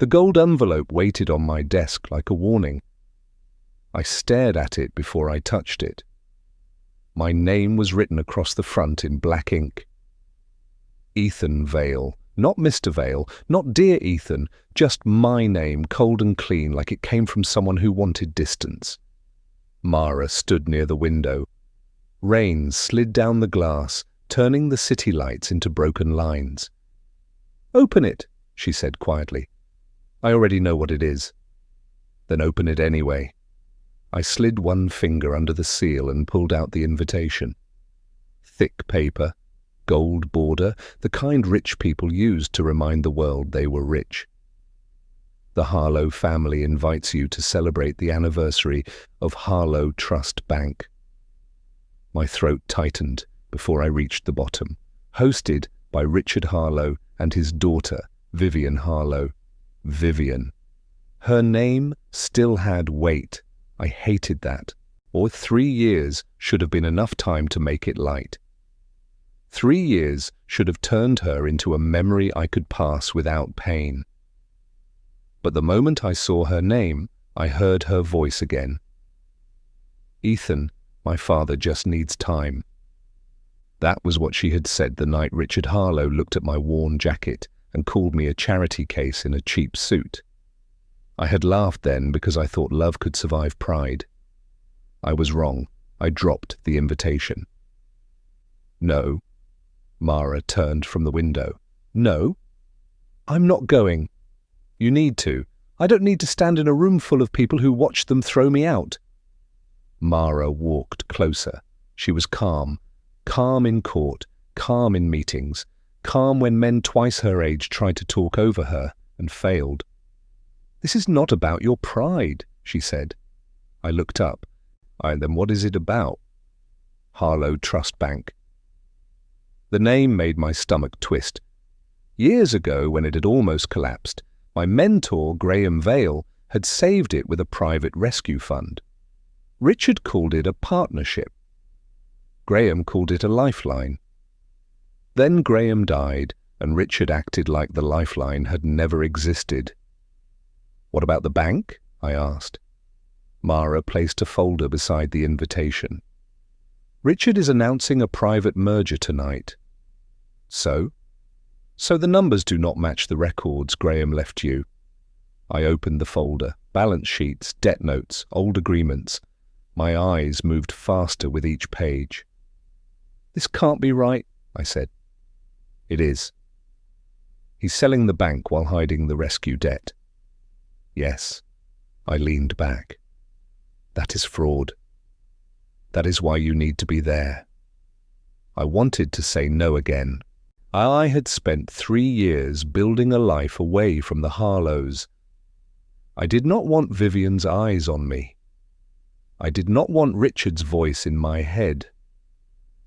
The gold envelope waited on my desk like a warning. I stared at it before I touched it. My name was written across the front in black ink. Ethan Vale, not Mr. Vale, not Dear Ethan, just my name, cold and clean, like it came from someone who wanted distance. Mara stood near the window. Rain slid down the glass, turning the city lights into broken lines. "Open it," she said quietly. "I already know what it is." "Then open it anyway." I slid one finger under the seal and pulled out the invitation. Thick paper, gold border, the kind rich people used to remind the world they were rich. The Harlow family invites you to celebrate the anniversary of Harlow Trust Bank. My throat tightened before I reached the bottom. Hosted by Richard Harlow and his daughter, Vivian Harlow. Vivian. Her name still had weight. I hated that. Or 3 years should have been enough time to make it light. 3 years should have turned her into a memory I could pass without pain. But the moment I saw her name, I heard her voice again. "Ethan, my father just needs time." That was what she had said the night Richard Harlow looked at my worn jacket and called me a charity case in a cheap suit. I had laughed then because I thought love could survive pride. I was wrong. I dropped the invitation. "No." Mara turned from the window. "No? I'm not going." "You need to. I don't need to stand in a room full of people who watch them throw me out." Mara walked closer. She was calm. Calm in court, calm in meetings, calm when men twice her age tried to talk over her and failed. "This is not about your pride," she said. I looked up. Then what is it about?" "Harlow Trust Bank." The name made my stomach twist. Years ago, when it had almost collapsed, my mentor, Graham Vale, had saved it with a private rescue fund. Richard called it a partnership. Graham called it a lifeline. Then Graham died, and Richard acted like the lifeline had never existed. "What about the bank?" I asked. Mara placed a folder beside the invitation. "Richard is announcing a private merger tonight." "So?" "So the numbers do not match the records Graham left you." I opened the folder. Balance sheets, debt notes, old agreements. My eyes moved faster with each page. "This can't be right," I said. "It is." "He's selling the bank while hiding the rescue debt." "Yes." I leaned back. "That is fraud. That is why you need to be there." I wanted to say no again. I had spent 3 years building a life away from the Harlows. I did not want Vivian's eyes on me. I did not want Richard's voice in my head.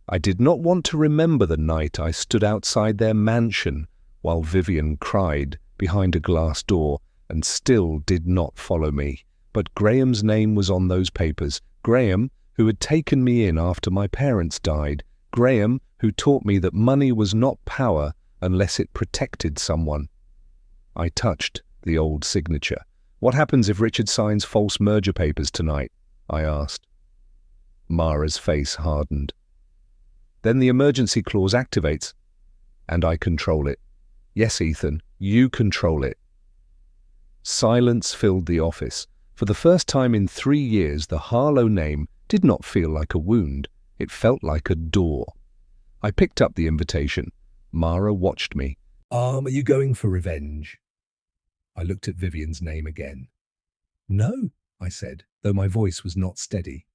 I did not want to remember the night I stood outside their mansion while Vivian cried behind a glass door and still did not follow me. But Graham's name was on those papers. Graham, who had taken me in after my parents died. Graham, who taught me that money was not power unless it protected someone. I touched the old signature. "What happens if Richard signs false merger papers tonight?" I asked. Mara's face hardened. "Then the emergency clause activates, and I control it. Yes, Ethan, you control it." Silence filled the office. For the first time in 3 years, the Harlow name did not feel like a wound. It felt like a door. I picked up the invitation. Mara watched me. Are you going for revenge?" I looked at Vivian's name again. "No," I said, though my voice was not steady.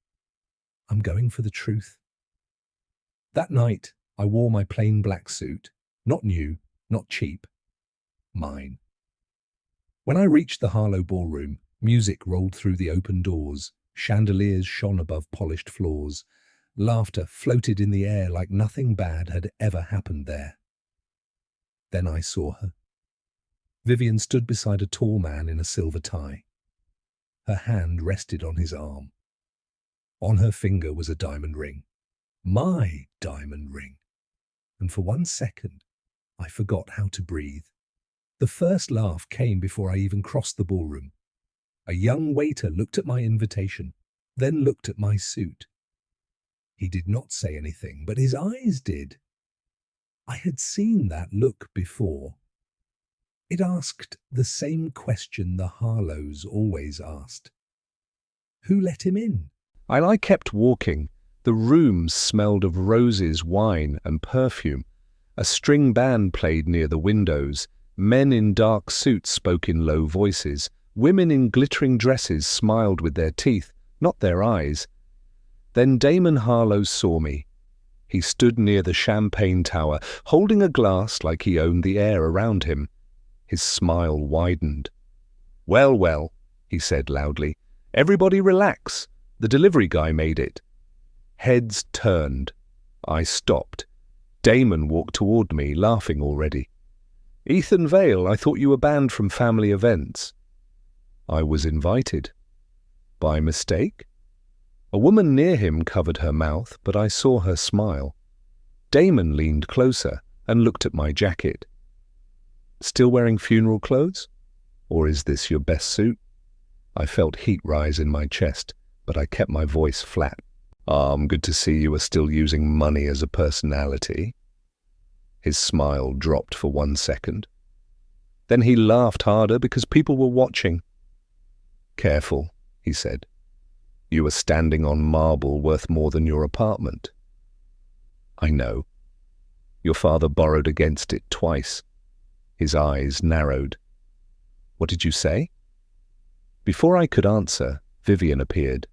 "I'm going for the truth." That night, I wore my plain black suit. Not new, not cheap. Mine. When I reached the Harlow ballroom, music rolled through the open doors. Chandeliers shone above polished floors. Laughter floated in the air like nothing bad had ever happened there. Then I saw her. Vivian stood beside a tall man in a silver tie. Her hand rested on his arm. On her finger was a diamond ring. My diamond ring. And for 1 second, I forgot how to breathe. The first laugh came before I even crossed the ballroom. A young waiter looked at my invitation, then looked at my suit. He did not say anything, but his eyes did. I had seen that look before. It asked the same question the Harlows always asked. Who let him in? I kept walking. The room smelled of roses, wine, and perfume. A string band played near the windows. Men in dark suits spoke in low voices. Women in glittering dresses smiled with their teeth, not their eyes. Then Damon Harlow saw me. He stood near the champagne tower, holding a glass like he owned the air around him. His smile widened. "Well, well," he said loudly. "Everybody relax. The delivery guy made it." Heads turned. I stopped. Damon walked toward me, laughing already. "Ethan Vale, I thought you were banned from family events." I was invited. By mistake? A woman near him covered her mouth, but I saw her smile. Damon leaned closer and looked at my jacket. "Still wearing funeral clothes? Or is this your best suit?" I felt heat rise in my chest, but I kept my voice flat. Good to see you are still using money as a personality." His smile dropped for 1 second. Then he laughed harder because people were watching. "Careful," he said. "You are standing on marble worth more than your apartment." "I know. Your father borrowed against it twice." His eyes narrowed. "What did you say?" Before I could answer, Vivian appeared.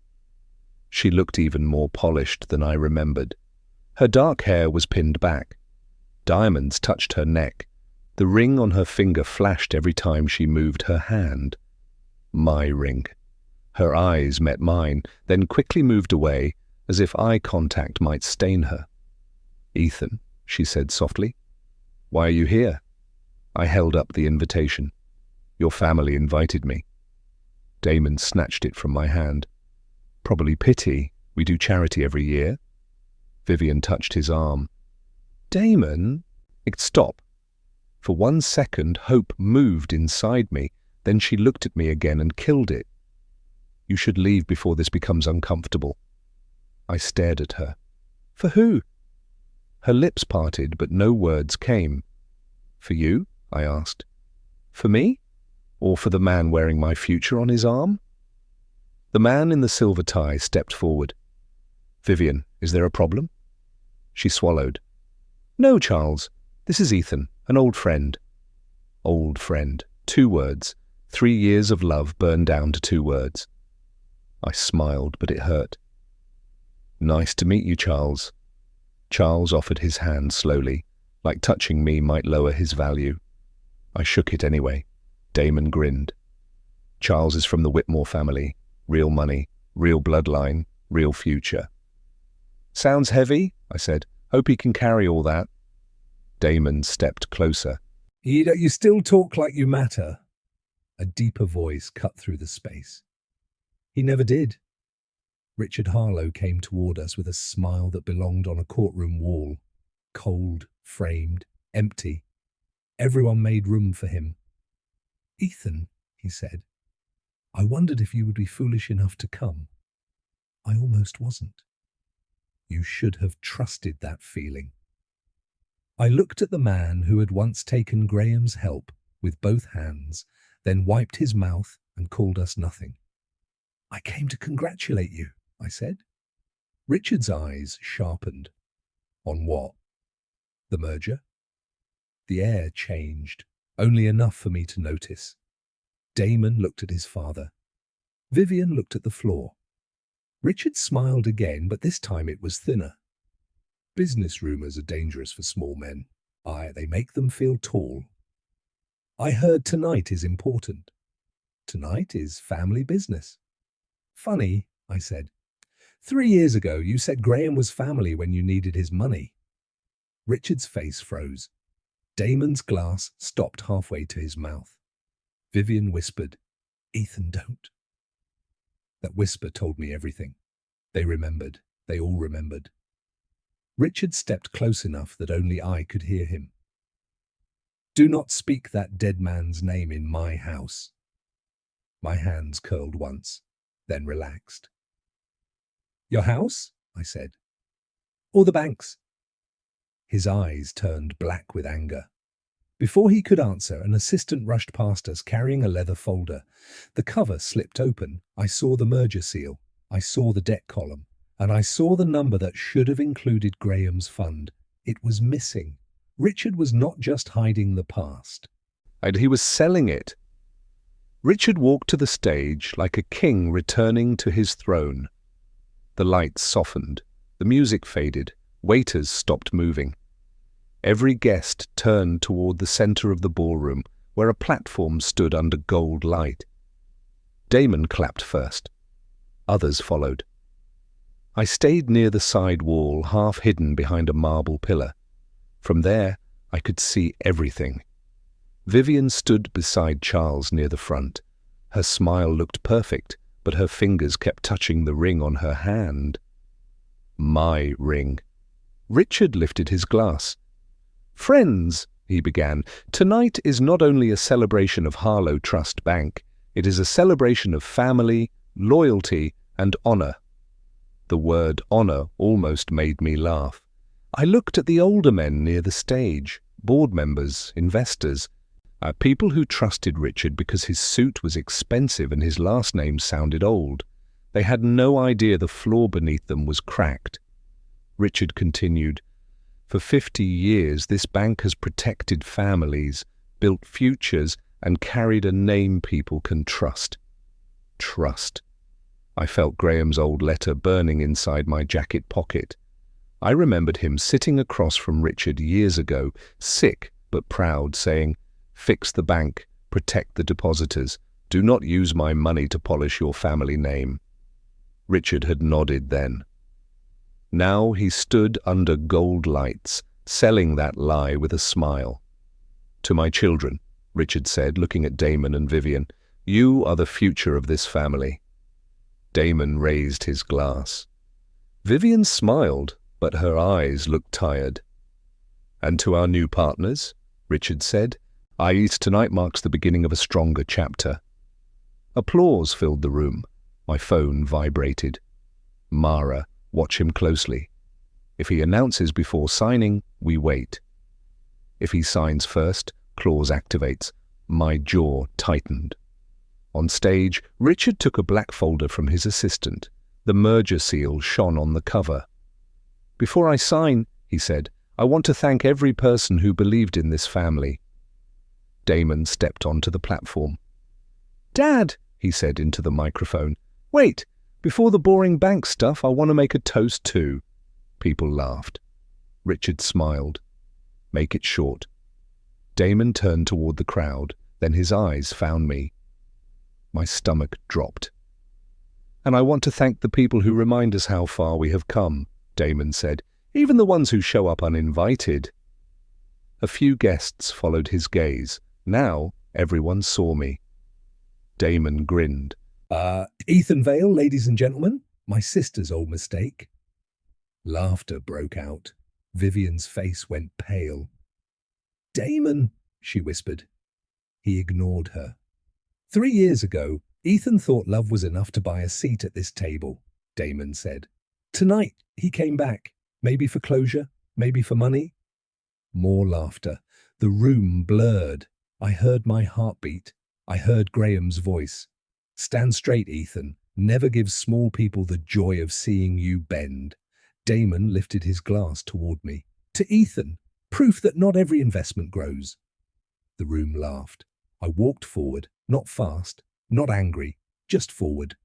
She looked even more polished than I remembered. Her dark hair was pinned back. Diamonds touched her neck. The ring on her finger flashed every time she moved her hand. My ring. Her eyes met mine, then quickly moved away, as if eye contact might stain her. "Ethan," she said softly. "Why are you here?" I held up the invitation. "Your family invited me." Damon snatched it from my hand. "Probably pity. We do charity every year." Vivian touched his arm. "Damon!" Stop. For 1 second, hope moved inside me. Then she looked at me again and killed it. "You should leave before this becomes uncomfortable." I stared at her. "For who?" Her lips parted, but no words came. "For you?" I asked. "For me? Or for the man wearing my future on his arm?" The man in the silver tie stepped forward. "Vivian, is there a problem?" She swallowed. "No, Charles. This is Ethan, an old friend." Old friend. 2 words. 3 years of love burned down to 2 words. I smiled, but it hurt. "Nice to meet you, Charles." Charles offered his hand slowly, like touching me might lower his value. I shook it anyway. Damon grinned. "Charles is from the Whitmore family. Real money, real bloodline, real future." "Sounds heavy," I said. "Hope he can carry all that." Damon stepped closer. You still talk like you matter." A deeper voice cut through the space. "He never did." Richard Harlow came toward us with a smile that belonged on a courtroom wall. Cold, framed, empty. Everyone made room for him. "Ethan," he said, "I wondered if you would be foolish enough to come." I almost wasn't. You should have trusted that feeling. I looked at the man who had once taken Graham's help with both hands, then wiped his mouth and called us nothing. "I came to congratulate you," I said. Richard's eyes sharpened. "On what?" "The merger." The air changed, only enough for me to notice. Damon looked at his father. Vivian looked at the floor. Richard smiled again, but this time it was thinner. "Business rumors are dangerous for small men. They make them feel tall." "I heard tonight is important." "Tonight is family business." "Funny," I said. 3 years ago, you said Graham was family when you needed his money." Richard's face froze. Damon's glass stopped halfway to his mouth. Vivian whispered, "Ethan, don't." That whisper told me everything. They remembered. They all remembered. Richard stepped close enough that only I could hear him. Do not speak that dead man's name in my house. My hands curled once, then relaxed. Your house? I said. Or the bank's? His eyes turned black with anger. Before he could answer, an assistant rushed past us carrying a leather folder. The cover slipped open. I saw the merger seal. I saw the debt column. And I saw the number that should have included Graham's fund. It was missing. Richard was not just hiding the past. And he was selling it. Richard walked to the stage like a king returning to his throne. The lights softened. The music faded. Waiters stopped moving. Every guest turned toward the center of the ballroom, where a platform stood under gold light. Damon clapped first. Others followed. I stayed near the side wall, half hidden behind a marble pillar. From there, I could see everything. Vivian stood beside Charles near the front. Her smile looked perfect, but her fingers kept touching the ring on her hand. My ring. Richard lifted his glass. "Friends," he began, "tonight is not only a celebration of Harlow Trust Bank, it is a celebration of family, loyalty, and honor." The word honor almost made me laugh. I looked at the older men near the stage, board members, investors, people who trusted Richard because his suit was expensive and his last name sounded old. They had no idea the floor beneath them was cracked. Richard continued, "For 50 years, this bank has protected families, built futures, and carried a name people can trust." Trust. I felt Graham's old letter burning inside my jacket pocket. I remembered him sitting across from Richard years ago, sick but proud, saying, "Fix the bank, protect the depositors, do not use my money to polish your family name." Richard had nodded then. Now he stood under gold lights, selling that lie with a smile. "To my children," Richard said, looking at Damon and Vivian, "you are the future of this family." Damon raised his glass. Vivian smiled, but her eyes looked tired. "And to our new partners," Richard said, "tonight marks the beginning of a stronger chapter." Applause filled the room. My phone vibrated. "Mara, watch him closely. If he announces before signing, we wait. If he signs first, clause activates." My jaw tightened. On stage, Richard took a black folder from his assistant. The merger seal shone on the cover. "Before I sign," he said, "I want to thank every person who believed in this family." Damon stepped onto the platform. "Dad," he said into the microphone, "wait, before the boring bank stuff, I want to make a toast too." People laughed. Richard smiled. "Make it short." Damon turned toward the crowd, then his eyes found me. My stomach dropped. "And I want to thank the people who remind us how far we have come," Damon said, "even the ones who show up uninvited." A few guests followed his gaze. Now everyone saw me. Damon grinned. Ethan Vale, ladies and gentlemen, my sister's old mistake." Laughter broke out. Vivian's face went pale. "Damon," she whispered. He ignored her. 3 years ago, Ethan thought love was enough to buy a seat at this table, Damon said. Tonight, he came back. Maybe for closure, maybe for money. More laughter. The room blurred. I heard my heartbeat. I heard Graham's voice. "Stand straight, Ethan. Never give small people the joy of seeing you bend." Damon lifted his glass toward me. "To Ethan, proof that not every investment grows." The room laughed. I walked forward, not fast, not angry, just forward.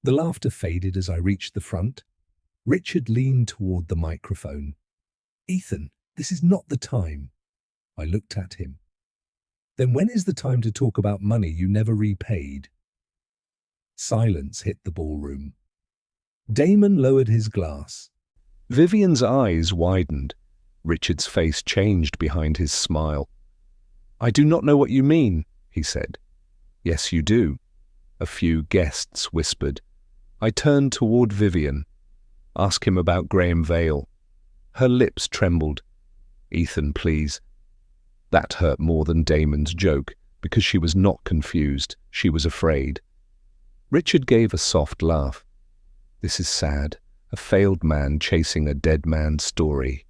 The laughter faded as I reached the front. Richard leaned toward the microphone. "Ethan, this is not the time." I looked at him. "Then when is the time to talk about money you never repaid?" Silence hit the ballroom. Damon lowered his glass. Vivian's eyes widened. Richard's face changed behind his smile. "I do not know what you mean," he said. "Yes, you do." A few guests whispered. I turned toward Vivian. "Ask him about Graham Vale." Her lips trembled. "Ethan, please." That hurt more than Damon's joke, because she was not confused, she was afraid. Richard gave a soft laugh. This is sad, a failed man chasing a dead man's story.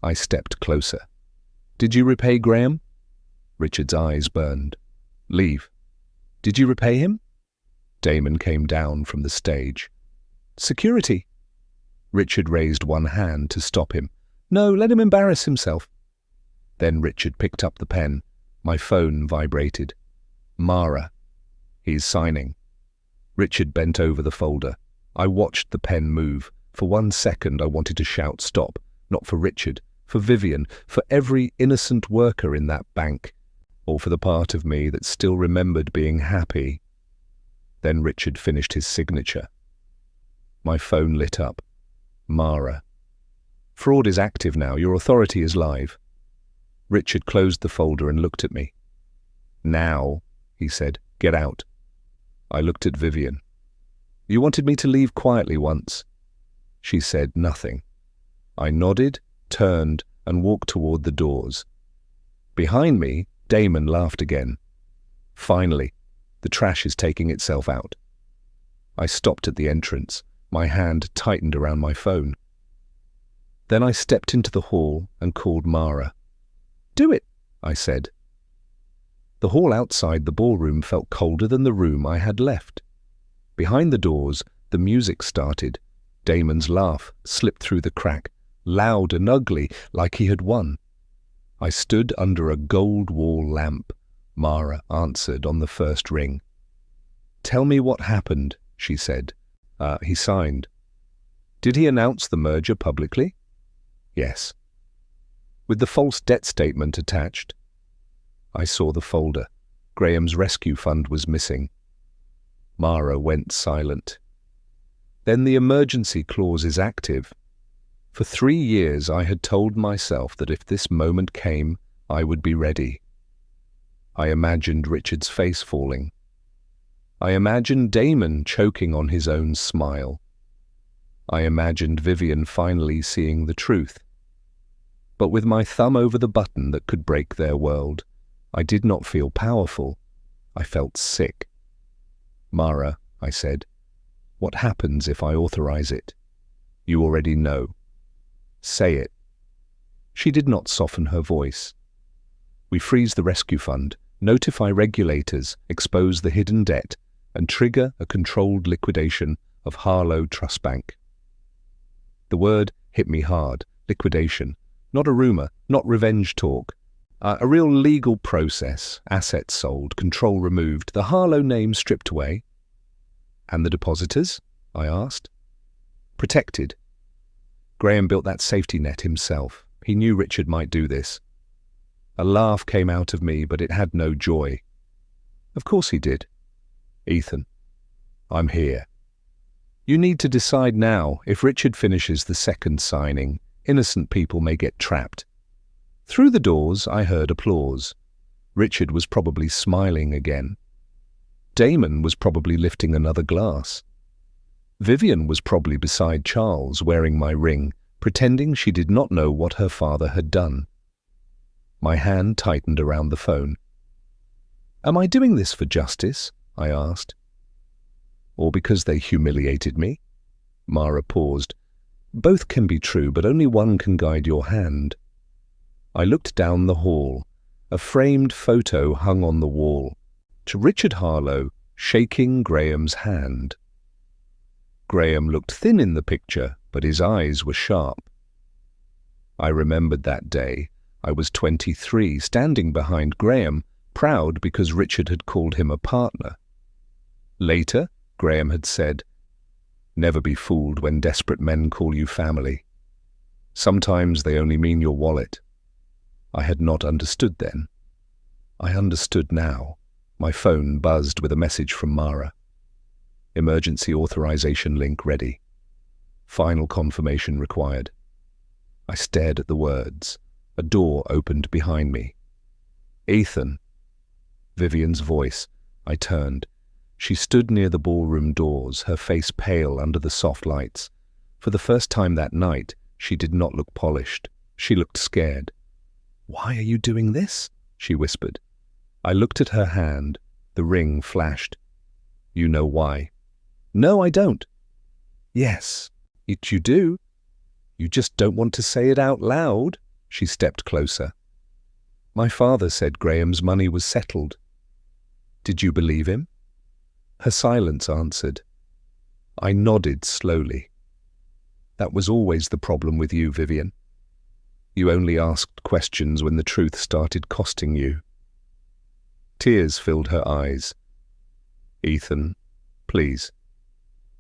I stepped closer. Did you repay Graham? Richard's eyes burned. Leave. Did you repay him? Damon came down from the stage. Security. Richard raised one hand to stop him. No, let him embarrass himself. Then Richard picked up the pen. My phone vibrated. Mara. He's signing. Richard bent over the folder. I watched the pen move. For 1 second I wanted to shout stop, not for Richard, for Vivian, for every innocent worker in that bank, or for the part of me that still remembered being happy. Then Richard finished his signature. My phone lit up. Mara. Fraud is active now. Your authority is live. Richard closed the folder and looked at me. Now, he said, get out. I looked at Vivian. You wanted me to leave quietly once. She said nothing. I nodded, turned, and walked toward the doors. Behind me, Damon laughed again. Finally, the trash is taking itself out. I stopped at the entrance. My hand tightened around my phone. Then I stepped into the hall and called Mara. Do it, I said. The hall outside the ballroom felt colder than the room I had left. Behind the doors, the music started. Damon's laugh slipped through the crack, loud and ugly, like he had won. I stood under a gold wall lamp. Mara answered on the first ring. Tell me what happened, she said. He signed. Did he announce the merger publicly? Yes. With the false debt statement attached? I saw the folder. Graham's rescue fund was missing. Mara went silent. Then the emergency clause is active. For 3 years I had told myself that if this moment came, I would be ready. I imagined Richard's face falling. I imagined Damon choking on his own smile. I imagined Vivian finally seeing the truth. But with my thumb over the button that could break their world, I did not feel powerful. I felt sick. Mara, I said, what happens if I authorize it? You already know. Say it. She did not soften her voice. We freeze the rescue fund, notify regulators, expose the hidden debt, and trigger a controlled liquidation of Harlow Trust Bank. The word hit me hard. Liquidation. Not a rumor, not revenge talk. A real legal process. Assets sold, control removed, the Harlow name stripped away. And the depositors? I asked. Protected. Graham built that safety net himself. He knew Richard might do this. A laugh came out of me, but it had no joy. Of course he did. Ethan, I'm here. You need to decide now. If Richard finishes the second signing, innocent people may get trapped. Through the doors, I heard applause. Richard was probably smiling again. Damon was probably lifting another glass. Vivian was probably beside Charles, wearing my ring, pretending she did not know what her father had done. My hand tightened around the phone. Am I doing this for justice? I asked. Or because they humiliated me? Mara paused. Both can be true, but only one can guide your hand. I looked down the hall. A framed photo hung on the wall, to Richard Harlow shaking Graham's hand. Graham looked thin in the picture, but his eyes were sharp. I remembered that day. I was 23, standing behind Graham, proud because Richard had called him a partner. Later, Graham had said, "Never be fooled when desperate men call you family. Sometimes they only mean your wallet." I had not understood then. I understood now. My phone buzzed with a message from Mara. Emergency authorization link ready. Final confirmation required. I stared at the words. A door opened behind me. Ethan. Vivian's voice. I turned. She stood near the ballroom doors, her face pale under the soft lights. For the first time that night, she did not look polished. She looked scared. Why are you doing this? She whispered. I looked at her hand. The ring flashed. You know why? No, I don't. Yes, you do. You just don't want to say it out loud. She stepped closer. My father said Graham's money was settled. Did you believe him? Her silence answered. I nodded slowly. That was always the problem with you, Vivian. You only asked questions when the truth started costing you. Tears filled her eyes. Ethan, please.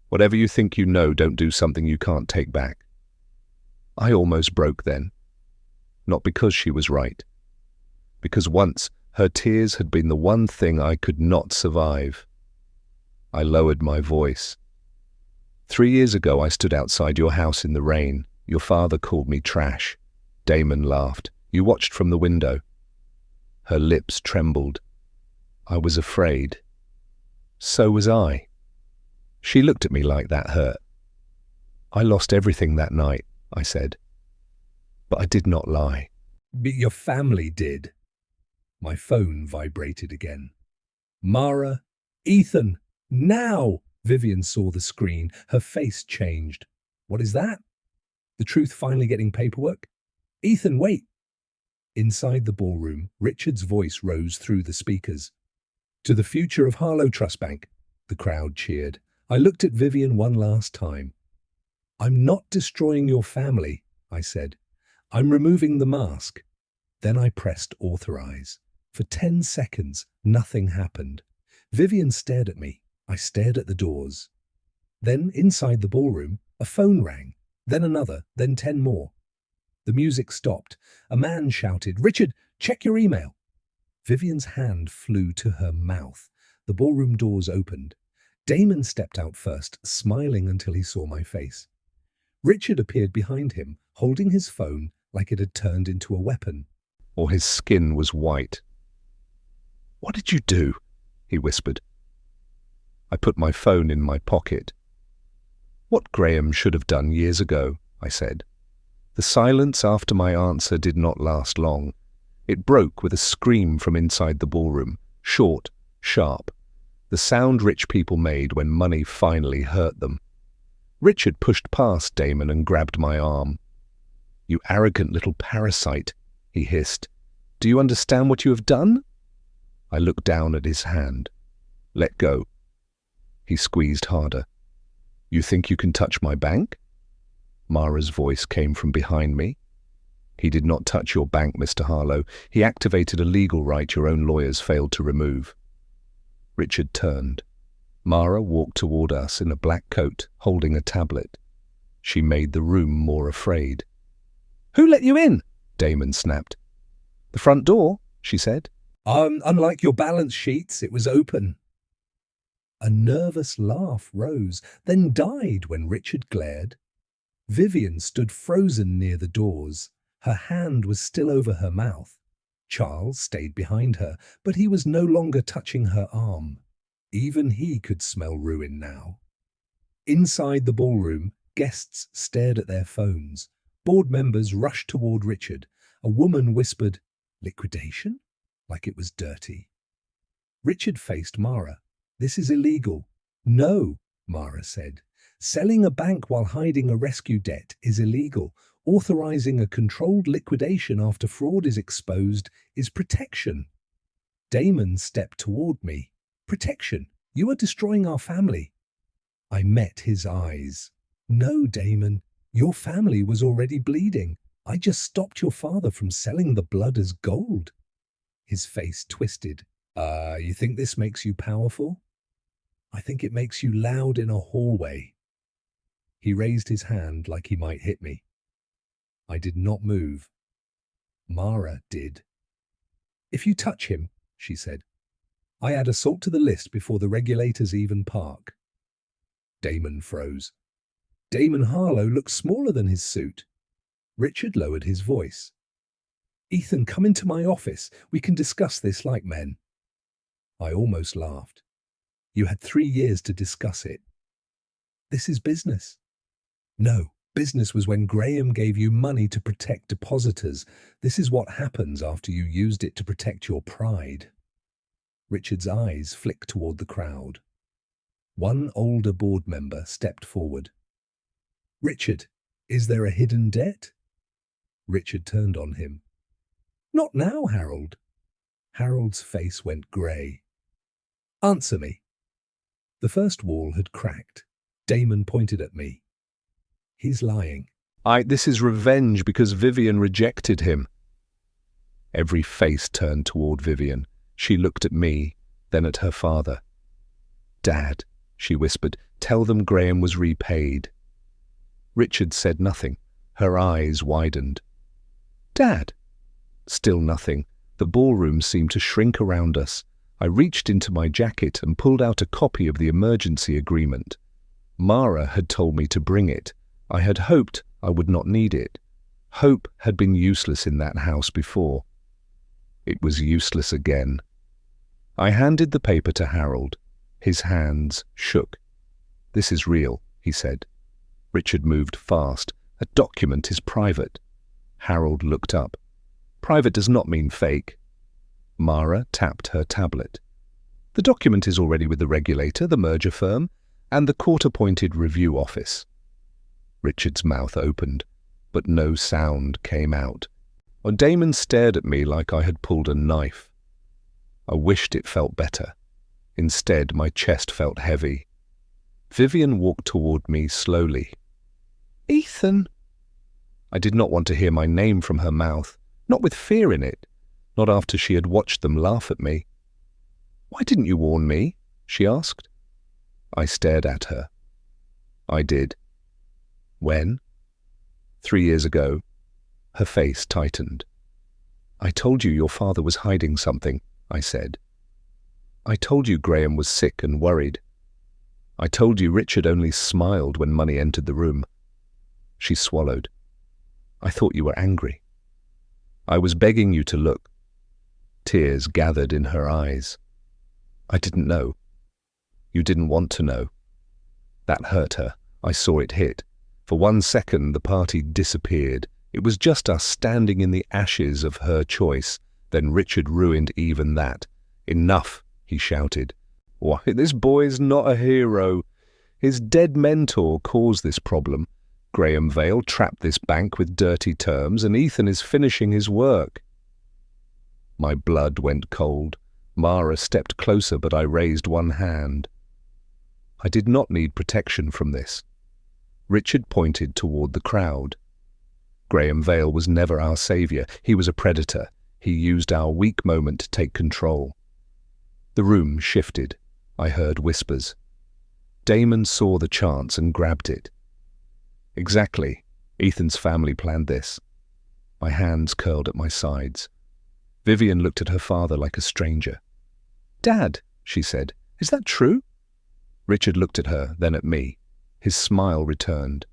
Whatever you think you know, don't do something you can't take back. I almost broke then. Not because she was right. Because once her tears had been the one thing I could not survive. I lowered my voice. 3 years ago I stood outside your house in the rain. Your father called me trash. Damon laughed. You watched from the window. Her lips trembled. I was afraid. So was I. She looked at me like that hurt. I lost everything that night, I said. But I did not lie. But your family did. My phone vibrated again. Mara, Ethan, now! Vivian saw the screen. Her face changed. What is that? The truth finally getting paperwork? Ethan, wait! Inside the ballroom, Richard's voice rose through the speakers. To the future of Harlow Trust Bank, the crowd cheered. I looked at Vivian one last time. I'm not destroying your family, I said. I'm removing the mask. Then I pressed authorize. For 10 seconds, nothing happened. Vivian stared at me. I stared at the doors. Then, inside the ballroom, a phone rang. Then another, then 10 more. The music stopped. A man shouted, Richard, check your email. Vivian's hand flew to her mouth. The ballroom doors opened. Damon stepped out first, smiling until he saw my face. Richard appeared behind him, holding his phone like it had turned into a weapon. Or his skin was white. What did you do? He whispered. I put my phone in my pocket. What Graham should have done years ago, I said. The silence after my answer did not last long. It broke with a scream from inside the ballroom, short, sharp, the sound rich people made when money finally hurt them. Richard pushed past Damon and grabbed my arm. You arrogant little parasite, he hissed. Do you understand what you have done? I looked down at his hand. Let go. He squeezed harder. You think you can touch my bank? Mara's voice came from behind me. He did not touch your bank, Mr. Harlow. He activated a legal right your own lawyers failed to remove. Richard turned. Mara walked toward us in a black coat, holding a tablet. She made the room more afraid. Who let you in? Damon snapped. The front door, she said. Unlike your balance sheets, it was open. A nervous laugh rose, then died when Richard glared. Vivian stood frozen near the doors. Her hand was still over her mouth. Charles stayed behind her, but he was no longer touching her arm. Even he could smell ruin now. Inside the ballroom, guests stared at their phones. Board members rushed toward Richard. A woman whispered, liquidation? Like it was dirty. Richard faced Mara. This is illegal. No, Mara said. Selling a bank while hiding a rescue debt is illegal. Authorizing a controlled liquidation after fraud is exposed is protection. Damon stepped toward me. Protection? You are destroying our family. I met his eyes. No, Damon. Your family was already bleeding. I just stopped your father from selling the blood as gold. His face twisted. You think this makes you powerful? I think it makes you loud in a hallway. He raised his hand like he might hit me. I did not move. Mara did. If you touch him, she said, I add assault to the list before the regulators even park. Damon froze. Damon Harlow looked smaller than his suit. Richard lowered his voice. Ethan, come into my office. We can discuss this like men. I almost laughed. You had 3 years to discuss it. This is business. No, Business was when Graham gave you money to protect depositors. This is what happens after you used it to protect your pride. Richard's eyes flicked toward the crowd. One older board member stepped forward. Richard, is there a hidden debt? Richard turned on him. Not now, Harold. Harold's face went grey. Answer me. The first wall had cracked. Damon pointed at me. He's lying. This is revenge because Vivian rejected him. Every face turned toward Vivian. She looked at me, then at her father. Dad, she whispered, tell them Graham was repaid. Richard said nothing. Her eyes widened. Dad! Still nothing. The ballroom seemed to shrink around us. I reached into my jacket and pulled out a copy of the emergency agreement. Mara had told me to bring it. I had hoped I would not need it. Hope had been useless in that house before. It was useless again. I handed the paper to Harold. His hands shook. This is real, he said. Richard moved fast. A document is private. Harold looked up. Private does not mean fake. Mara tapped her tablet. The document is already with the regulator, the merger firm, and the court-appointed review office. Richard's mouth opened, but no sound came out. Damon stared at me like I had pulled a knife. I wished it felt better. Instead, my chest felt heavy. Vivian walked toward me slowly. Ethan! I did not want to hear my name from her mouth, not with fear in it, not after she had watched them laugh at me. Why didn't you warn me? She asked. I stared at her. I did. When? 3 years ago. Her face tightened. I told you your father was hiding something, I said. I told you Graham was sick and worried. I told you Richard only smiled when money entered the room. She swallowed. I thought you were angry. I was begging you to look. Tears gathered in her eyes. I didn't know. You didn't want to know. That hurt her. I saw it hit. For 1 second, the party disappeared. It was just us standing in the ashes of her choice. Then Richard ruined even that. Enough, he shouted. Why, this boy's not a hero. His dead mentor caused this problem. Graham Vale trapped this bank with dirty terms, and Ethan is finishing his work. My blood went cold. Mara stepped closer, but I raised one hand. I did not need protection from this. Richard pointed toward the crowd. Graham Vale was never our savior. He was a predator. He used our weak moment to take control. The room shifted. I heard whispers. Damon saw the chance and grabbed it. Exactly. Ethan's family planned this. My hands curled at my sides. Vivian looked at her father like a stranger. Dad, she said, is that true? Richard looked at her, then at me. His smile returned.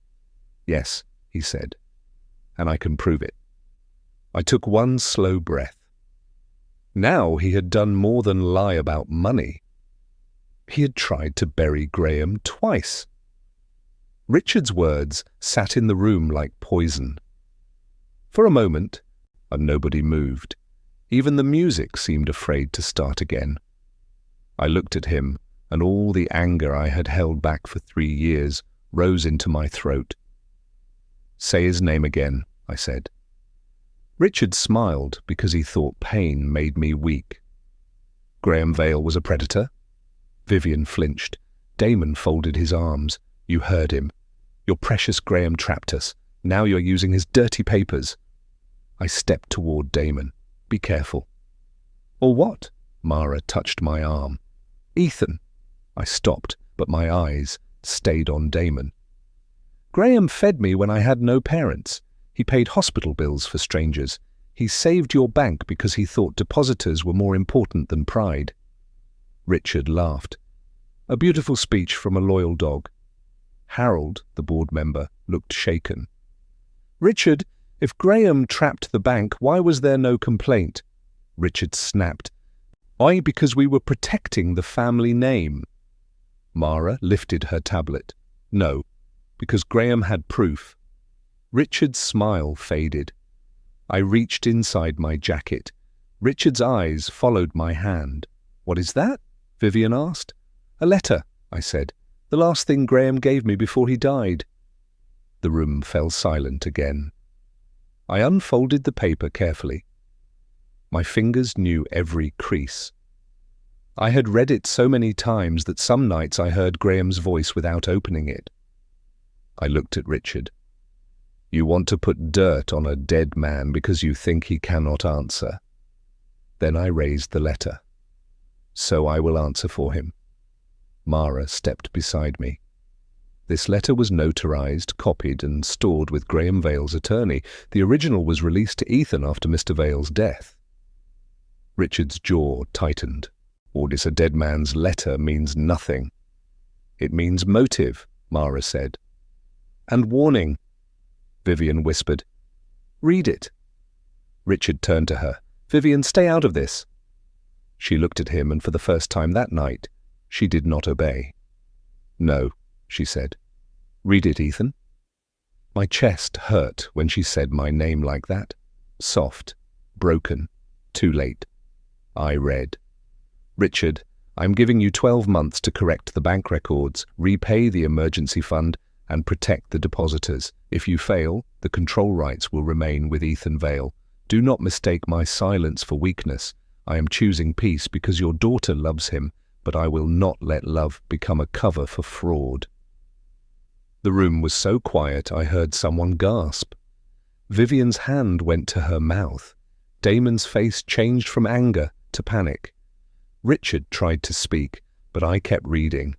Yes, he said, and I can prove it. I took one slow breath. Now he had done more than lie about money. He had tried to bury Graham twice. Richard's words sat in the room like poison. For a moment, and nobody moved. Even the music seemed afraid to start again. I looked at him, and all the anger I had held back for 3 years rose into my throat. Say his name again, I said. Richard smiled because he thought pain made me weak. Graham Vale was a predator? Vivian flinched. Damon folded his arms. You heard him. Your precious Graham trapped us. Now you're using his dirty papers. I stepped toward Damon. Be careful. Or what? Mara touched my arm. Ethan. I stopped, but my eyes stayed on Damon. Graham fed me when I had no parents. He paid hospital bills for strangers. He saved your bank because he thought depositors were more important than pride. Richard laughed. A beautiful speech from a loyal dog. Harold, the board member, looked shaken. Richard, if Graham trapped the bank, why was there no complaint? Richard snapped. Why? Because we were protecting the family name. Mara lifted her tablet. No, because Graham had proof. Richard's smile faded. I reached inside my jacket. Richard's eyes followed my hand. "What is that?" Vivian asked. "A letter," I said. "The last thing Graham gave me before he died." The room fell silent again. I unfolded the paper carefully. My fingers knew every crease. I had read it so many times that some nights I heard Graham's voice without opening it. I looked at Richard. "You want to put dirt on a dead man because you think he cannot answer." Then I raised the letter. "So I will answer for him." Mara stepped beside me. This letter was notarized, copied, and stored with Graham Vale's attorney. The original was released to Ethan after Mr. Vale's death. Richard's jaw tightened. "Ordis, a dead man's letter means nothing." "It means motive," Mara said. "And warning," Vivian whispered. "Read it." Richard turned to her. "Vivian, stay out of this." She looked at him, and for the first time that night, she did not obey. "No," she said. "Read it, Ethan." My chest hurt when she said my name like that. Soft, broken, too late. I read. "Richard, I'm giving you 12 months to correct the bank records, repay the emergency fund, and protect the depositors. If you fail, the control rights will remain with Ethan Vale. Do not mistake my silence for weakness. I am choosing peace because your daughter loves him, but I will not let love become a cover for fraud." The room was so quiet I heard someone gasp. Vivian's hand went to her mouth. Damon's face changed from anger to panic. Richard tried to speak, but I kept reading.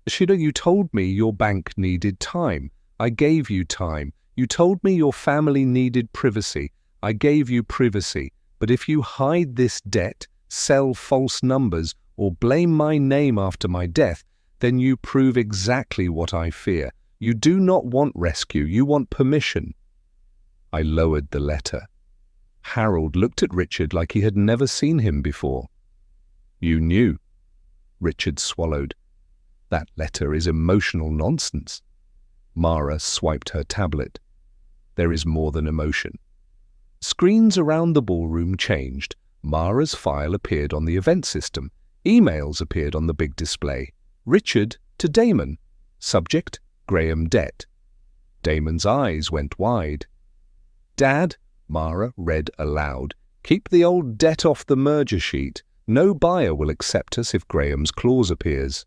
"Shida, you told me your bank needed time. I gave you time. You told me your family needed privacy. I gave you privacy. But if you hide this debt, sell false numbers, or blame my name after my death, then you prove exactly what I fear. You do not want rescue, you want permission." I lowered the letter. Harold looked at Richard like he had never seen him before. "You knew." Richard swallowed. "That letter is emotional nonsense." Mara swiped her tablet. "There is more than emotion." Screens around the ballroom changed. Mara's file appeared on the event system. Emails appeared on the big display. Richard to Damon. Subject, Graham debt. Damon's eyes went wide. "Dad," Mara read aloud, "keep the old debt off the merger sheet. No buyer will accept us if Graham's clause appears."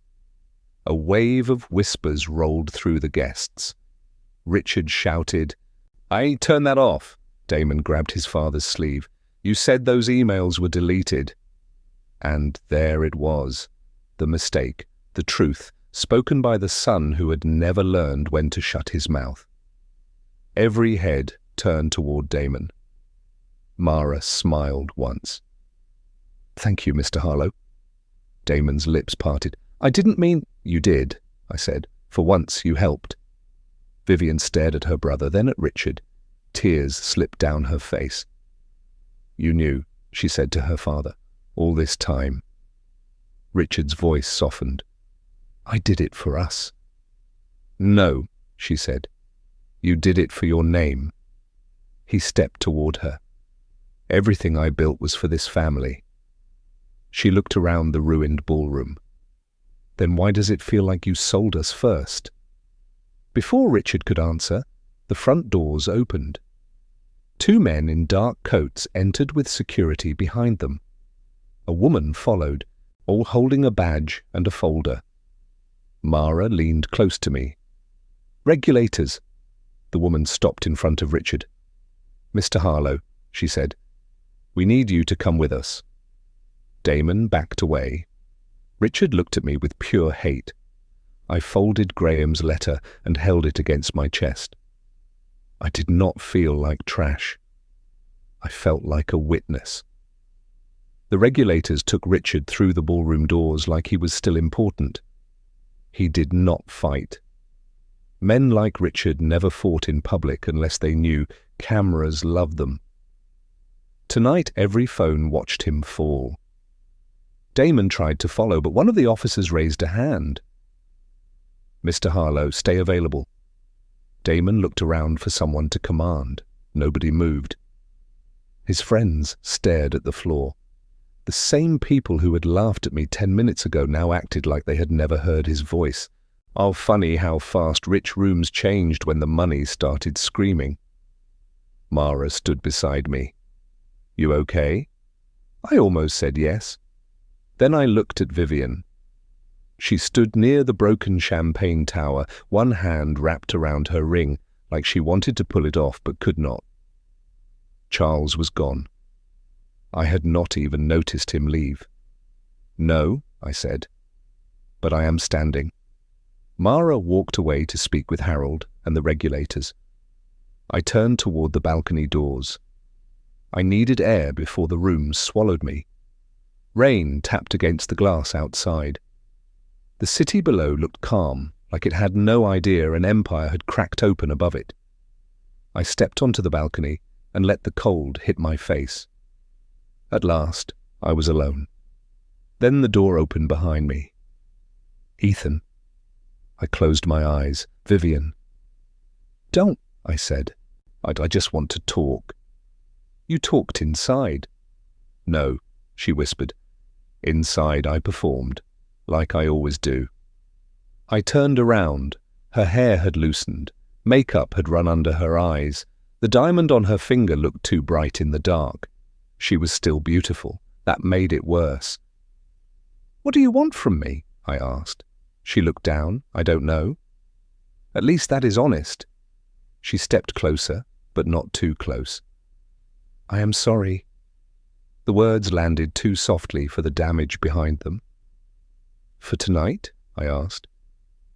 A wave of whispers rolled through the guests. Richard shouted, "I turn that off." Damon grabbed his father's sleeve. "You said those emails were deleted." And there it was. The mistake, the truth, spoken by the son who had never learned when to shut his mouth. Every head turned toward Damon. Mara smiled once. "Thank you, Mr. Harlow." Damon's lips parted. "I didn't mean—" "You did," I said. "For once you helped." Vivian stared at her brother, then at Richard. Tears slipped down her face. "You knew," she said to her father, "all this time." Richard's voice softened. "I did it for us." "No," she said. "You did it for your name." He stepped toward her. "Everything I built was for this family." She looked around the ruined ballroom. "Then why does it feel like you sold us first?" Before Richard could answer, the front doors opened. 2 men in dark coats entered with security behind them. A woman followed, all holding a badge and a folder. Mara leaned close to me. "Regulators." The woman stopped in front of Richard. "Mr. Harlow," she said, "we need you to come with us." Damon backed away. Richard looked at me with pure hate. I folded Graham's letter and held it against my chest. I did not feel like trash. I felt like a witness. The regulators took Richard through the ballroom doors like he was still important. He did not fight. Men like Richard never fought in public unless they knew cameras loved them. Tonight every phone watched him fall. Damon tried to follow, but one of the officers raised a hand. "Mr. Harlow, stay available." Damon looked around for someone to command. Nobody moved. His friends stared at the floor. The same people who had laughed at me 10 minutes ago now acted like they had never heard his voice. Oh, funny how fast rich rooms changed when the money started screaming. Mara stood beside me. "You okay?" I almost said yes. Then I looked at Vivian. She stood near the broken champagne tower, one hand wrapped around her ring, like she wanted to pull it off but could not. Charles was gone. I had not even noticed him leave. "No," I said, "but I am standing." Mara walked away to speak with Harold and the regulators. I turned toward the balcony doors. I needed air before the room swallowed me. Rain tapped against the glass outside. The city below looked calm, like it had no idea an empire had cracked open above it. I stepped onto the balcony and let the cold hit my face. At last, I was alone. Then the door opened behind me. "Ethan." I closed my eyes. "Vivian." "Don't," I said. I just want to talk." "You talked inside." "No," she whispered. "Inside I performed, like I always do." I turned around. Her hair had loosened. Makeup had run under her eyes. The diamond on her finger looked too bright in the dark. She was still beautiful. That made it worse. "What do you want from me?" I asked. She looked down. "I don't know." "At least that is honest." She stepped closer, but not too close. "I am sorry." The words landed too softly for the damage behind them. "For tonight?" I asked.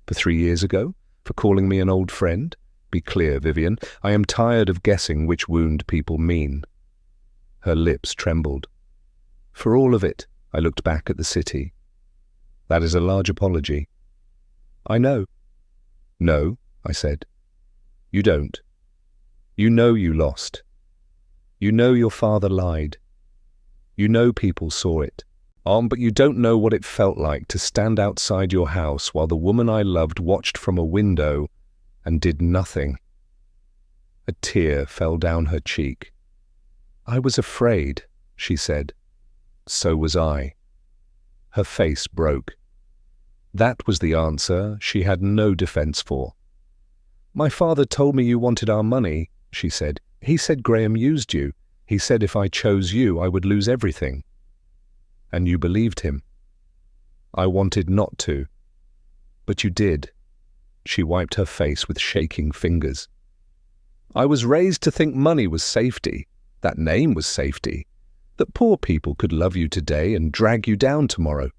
"For 3 years ago? For calling me an old friend? Be clear, Vivian. I am tired of guessing which wound people mean." Her lips trembled. "For all of it." I looked back at the city. "That is a large apology." "I know." "No," I said. "You don't. You know you lost. You know your father lied. You know people saw it. But you don't know what it felt like to stand outside your house while the woman I loved watched from a window and did nothing." A tear fell down her cheek. "I was afraid," she said. "So was I." Her face broke. That was the answer she had no defense for. "My father told me you wanted our money," she said. "He said Graham used you. He said if I chose you, I would lose everything." "And you believed him?" "I wanted not to." "But you did." She wiped her face with shaking fingers. "I was raised to think money was safety. That name was safety. That poor people could love you today and drag you down tomorrow."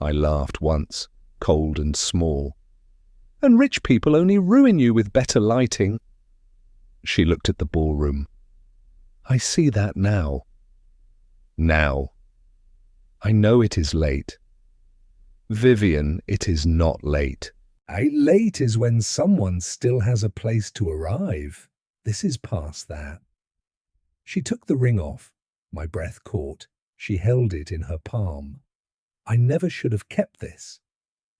I laughed once, cold and small. "And rich people only ruin you with better lighting." She looked at the ballroom. "I see that now." "Now." "I know it is late." "Vivian, it is not late." Late is when someone still has a place to arrive. This is past that." She took the ring off. My breath caught. She held it in her palm. "I never should have kept this."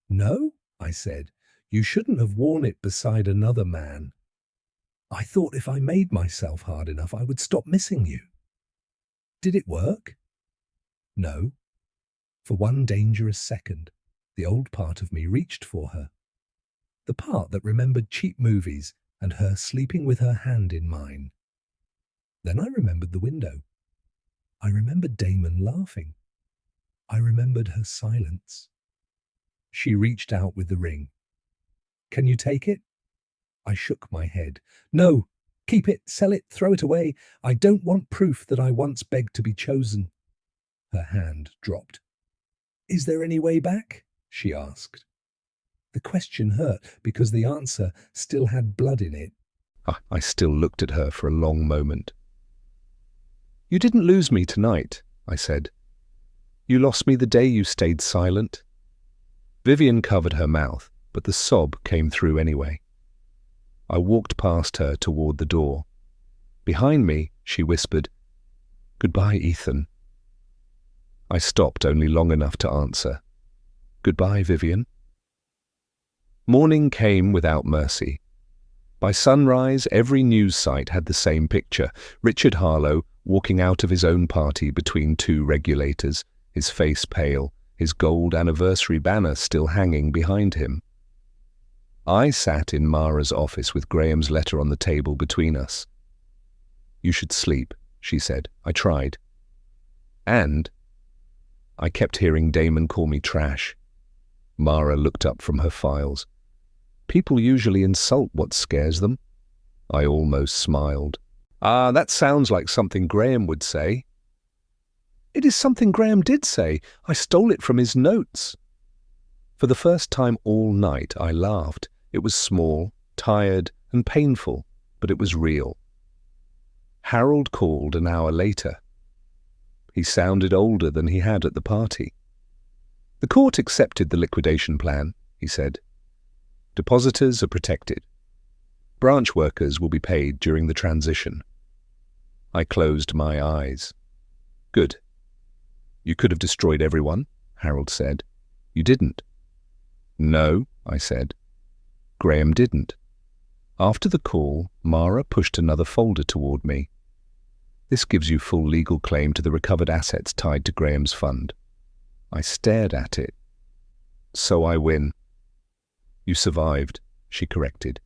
"No," I said. "You shouldn't have worn it beside another man. I thought if I made myself hard enough, I would stop missing you." "Did it work?" "No." For one dangerous second, the old part of me reached for her. The part that remembered cheap movies and her sleeping with her hand in mine. Then I remembered the window. I remembered Damon laughing. I remembered her silence. She reached out with the ring. "Can you take it?" I shook my head. "No, keep it, sell it, throw it away. I don't want proof that I once begged to be chosen." Her hand dropped. "Is there any way back?" she asked. The question hurt because the answer still had blood in it. I still looked at her for a long moment. "You didn't lose me tonight," I said. "You lost me the day you stayed silent." Vivian covered her mouth, but the sob came through anyway. I walked past her toward the door. Behind me, she whispered, "Goodbye, Ethan." I stopped only long enough to answer, "Goodbye, Vivian." Morning came without mercy. By sunrise, every news site had the same picture. Richard Harlow walking out of his own party between two regulators, his face pale, his gold anniversary banner still hanging behind him. I sat in Mara's office with Graham's letter on the table between us. "You should sleep," she said. I tried. And I kept hearing Damon call me trash. Mara looked up from her files. "People usually insult what scares them." I almost smiled. "Ah, that sounds like something Graham would say." "It is something Graham did say. I stole it from his notes." For the first time all night, I laughed. It was small, tired, and painful, but it was real. Harold called an hour later. He sounded older than he had at the party. "The court accepted the liquidation plan," he said. "Depositors are protected. Branch workers will be paid during the transition." I closed my eyes. "Good. You could have destroyed everyone," Harold said. "You didn't." "No," I said. "Graham didn't." After the call, Mara pushed another folder toward me. "This gives you full legal claim to the recovered assets tied to Graham's fund." I stared at it. "So I win." "You survived," she corrected.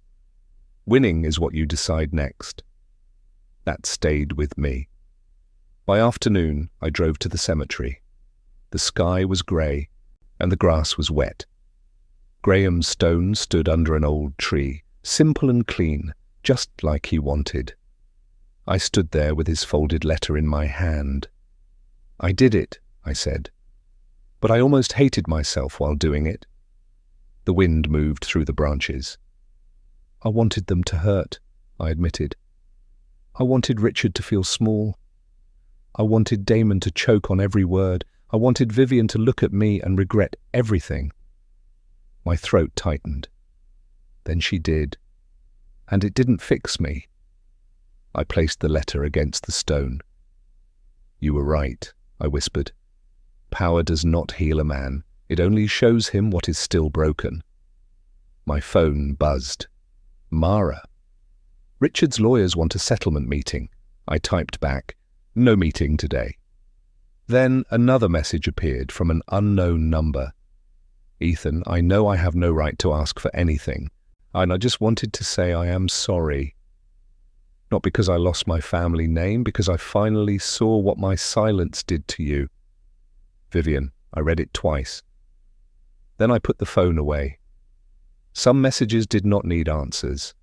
"Winning is what you decide next." That stayed with me. By afternoon, I drove to the cemetery. The sky was grey, and the grass was wet. Graham's stone stood under an old tree, simple and clean, just like he wanted. I stood there with his folded letter in my hand. "I did it," I said. But I almost hated myself while doing it. The wind moved through the branches. "I wanted them to hurt," I admitted. "I wanted Richard to feel small. I wanted Damon to choke on every word. I wanted Vivian to look at me and regret everything." My throat tightened. Then she did. And it didn't fix me. I placed the letter against the stone. "You were right," I whispered. "Power does not heal a man. It only shows him what is still broken." My phone buzzed. "Mara." "Richard's lawyers want a settlement meeting." I typed back, "No meeting today." Then another message appeared from an unknown number. "Ethan, I know I have no right to ask for anything, and I just wanted to say I am sorry. Not because I lost my family name, because I finally saw what my silence did to you. Vivian." I read it twice. Then I put the phone away. Some messages did not need answers.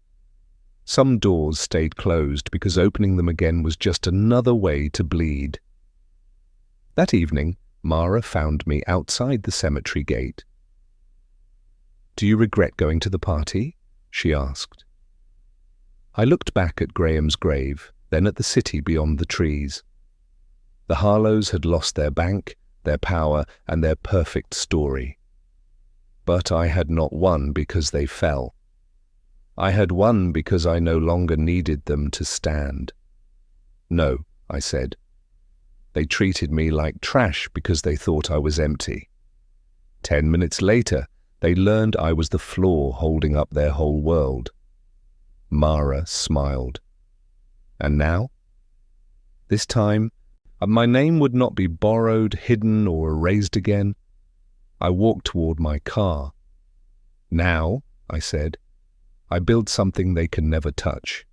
Some doors stayed closed because opening them again was just another way to bleed. That evening, Mara found me outside the cemetery gate. "Do you regret going to the party?" she asked. I looked back at Graham's grave, then at the city beyond the trees. The Harlows had lost their bank, their power, and their perfect story. But I had not won because they fell. I had won because I no longer needed them to stand. "No," I said. "They treated me like trash because they thought I was empty. 10 minutes later, they learned I was the flaw holding up their whole world." Mara smiled. "And now?" This time, my name would not be borrowed, hidden, or erased again. I walked toward my car. "Now," I said, "I build something they can never touch."